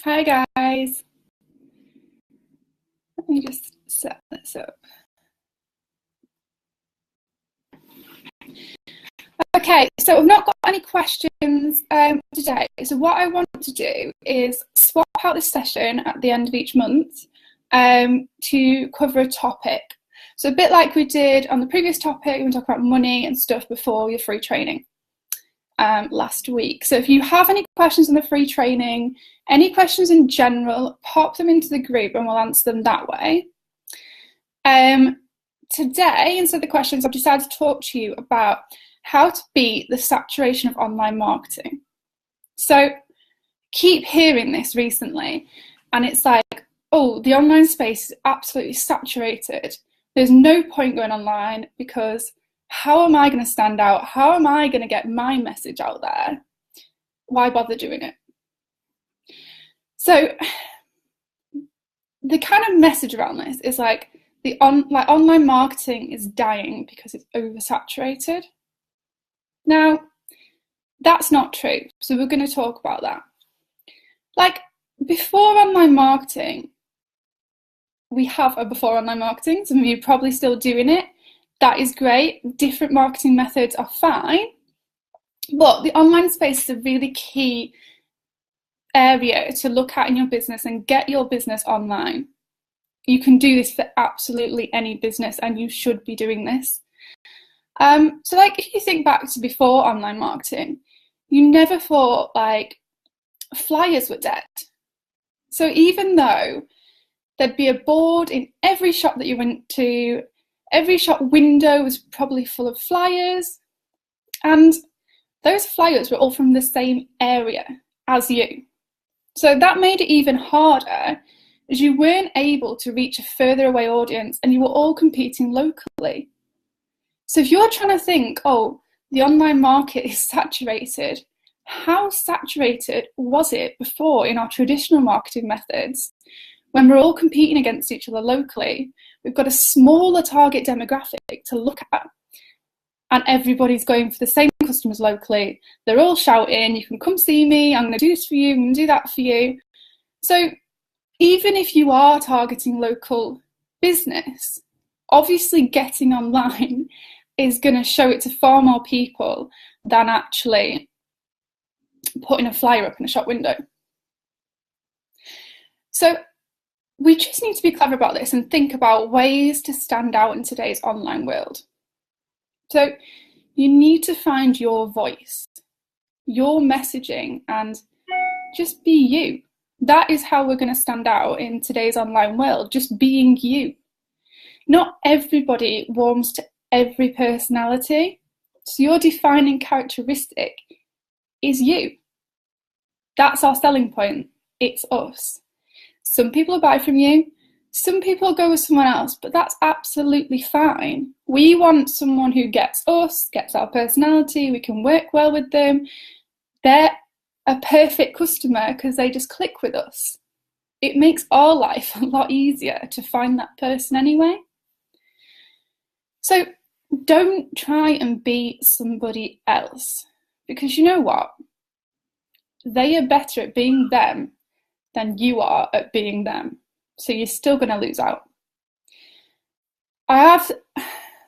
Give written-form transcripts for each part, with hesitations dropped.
Hi guys. Let me just set this up. Okay, so I've not got any questions today. So what I want to do is swap out this session at the end of each month to cover a topic. So a bit like we did on the previous topic, we talk about money and stuff before your free training last week. So if you have any questions on the free training, any questions in general, pop them into the group and we'll answer them that way. Today, instead of the questions, I've decided to talk to you about how to beat the saturation of online marketing. So keep hearing this recently, and it's like, oh, the online space is absolutely saturated. There's no point going online because how am I going to stand out? How am I going to get my message out there? Why bother doing it? So the kind of message around this is like online marketing is dying because it's oversaturated. Now, that's not true. So we're going to talk about that. Like before online marketing, we have a before online marketing. Some of you are probably still doing it. That is great. Different marketing methods are fine. But the online space is a really key area to look at in your business and get your business online. You can do this for absolutely any business and you should be doing this. So like if you think back to before online marketing, you never thought like flyers were dead. So even though there'd be a board in every shop that you went to, every shop window was probably full of flyers, and those flyers were all from the same area as you. So that made it even harder as you weren't able to reach a further away audience and you were all competing locally. So if you're trying to think, oh, the online market is saturated, how saturated was it before in our traditional marketing methods when we're all competing against each other locally? We've got a smaller target demographic to look at and everybody's going for the same customers locally. They're all shouting, you can come see me, I'm going to do this for you, I'm going to do that for you. So even if you are targeting local business, obviously getting online is going to show it to far more people than actually putting a flyer up in a shop window. So we just need to be clever about this and think about ways to stand out in today's online world. So you need to find your voice, your messaging, and just be you. That is how we're going to stand out in today's online world, just being you. Not everybody warms to every personality, so your defining characteristic is you. That's our selling point. It's us. Some people buy from you, some people go with someone else, but that's absolutely fine. We want someone who gets us, gets our personality, we can work well with them. They're a perfect customer because they just click with us. It makes our life a lot easier to find that person anyway. So don't try and be somebody else, because you know what? They are better at being them than you are at being them. So you're still going to lose out. I have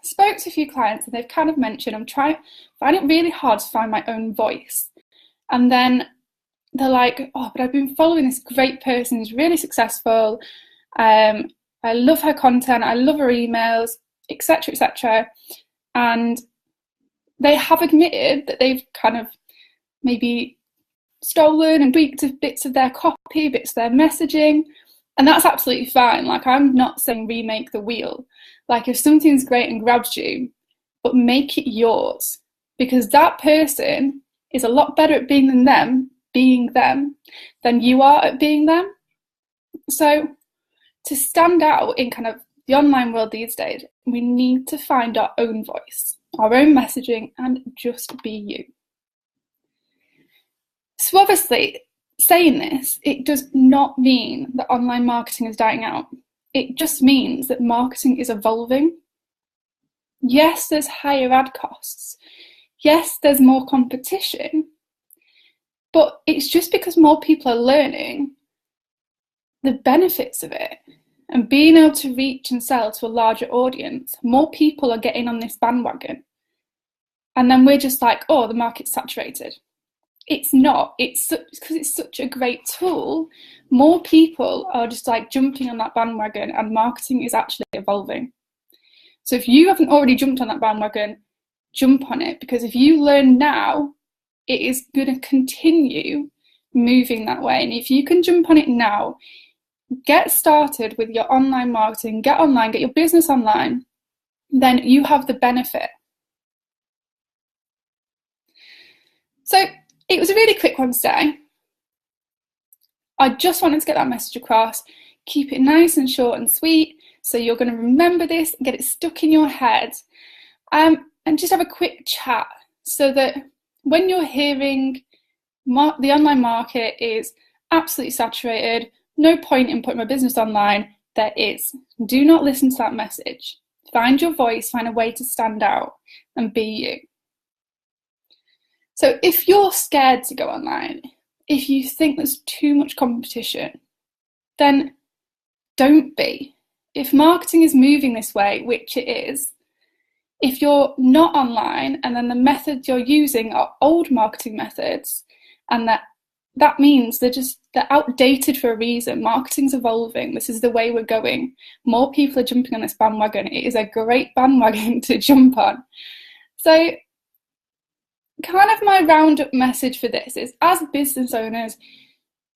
spoke to a few clients and they've kind of mentioned I'm finding it really hard to find my own voice. And then they're like, oh, but I've been following this great person who's really successful. I love her content, I love her emails, etc., etc. And they have admitted that they've kind of maybe stolen and tweaked bits of their copy, bits of their messaging, and that's absolutely fine. Like, I'm not saying remake the wheel. Like, if something's great and grabs you, but make it yours, because that person is a lot better at being them than you are at being them. So to stand out in kind of the online world these days, we need to find our own voice, our own messaging, and just be you. So obviously, saying this, it does not mean that online marketing is dying out. It just means that marketing is evolving. Yes, there's higher ad costs. Yes, there's more competition. But it's just because more people are learning the benefits of it and being able to reach and sell to a larger audience, more people are getting on this bandwagon. And then we're just like, oh, the market's saturated. It's not. It's because it's such a great tool. More people are just like jumping on that bandwagon, and marketing is actually evolving. So if you haven't already jumped on that bandwagon, jump on it, because if you learn now, it is going to continue moving that way. And if you can jump on it now, get started with your online marketing, get online, get your business online, then you have the benefit. So it was a really quick one today. I just wanted to get that message across. Keep it nice and short and sweet, so you're going to remember this and get it stuck in your head. And just have a quick chat, so that when you're hearing the online market is absolutely saturated, no point in putting my business online, there is. Do not listen to that message. Find your voice, find a way to stand out and be you. So if you're scared to go online, if you think there's too much competition, then don't be. If marketing is moving this way, which it is, if you're not online and then the methods you're using are old marketing methods, and that means they're outdated for a reason. Marketing's evolving. This is the way we're going. More people are jumping on this bandwagon. It is a great bandwagon to jump on. So kind of my roundup message for this is, as business owners,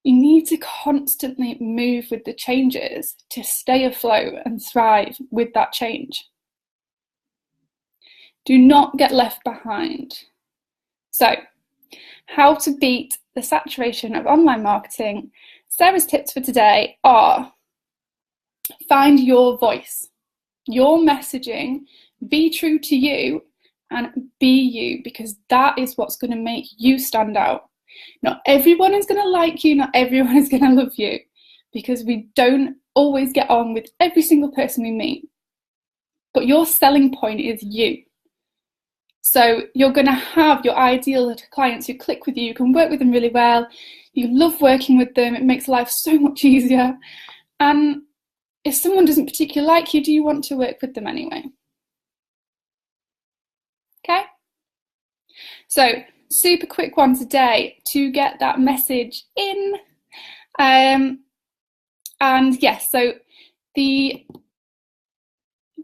you need to constantly move with the changes to stay afloat and thrive with that change. Do not get left behind. So, how to beat the saturation of online marketing. Sarah's tips for today are: find your voice, your messaging, be true to you, and be you, because that is what's going to make you stand out. Not everyone is going to like you, not everyone is going to love you, because we don't always get on with every single person we meet. But your selling point is you. So you're going to have your ideal clients who click with you, you can work with them really well, you love working with them, it makes life so much easier. And if someone doesn't particularly like you, do you want to work with them anyway? Okay? So super quick one today to get that message in. And yes, so the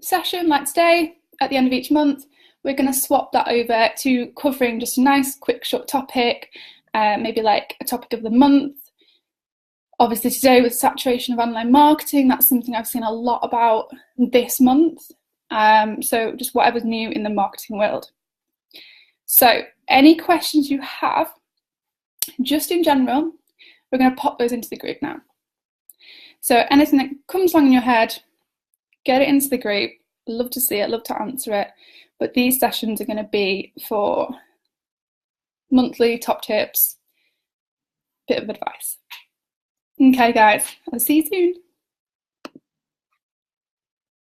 session like today, at the end of each month, we're going to swap that over to covering just a nice, quick, short topic, maybe like a topic of the month. Obviously today with saturation of online marketing, that's something I've seen a lot about this month. So just whatever's new in the marketing world. So any questions you have, just in general, we're going to pop those into the group now. So anything that comes along in your head, get it into the group. Love to see it, love to answer it. But these sessions are going to be for monthly top tips, bit of advice. Okay guys, I'll see you soon.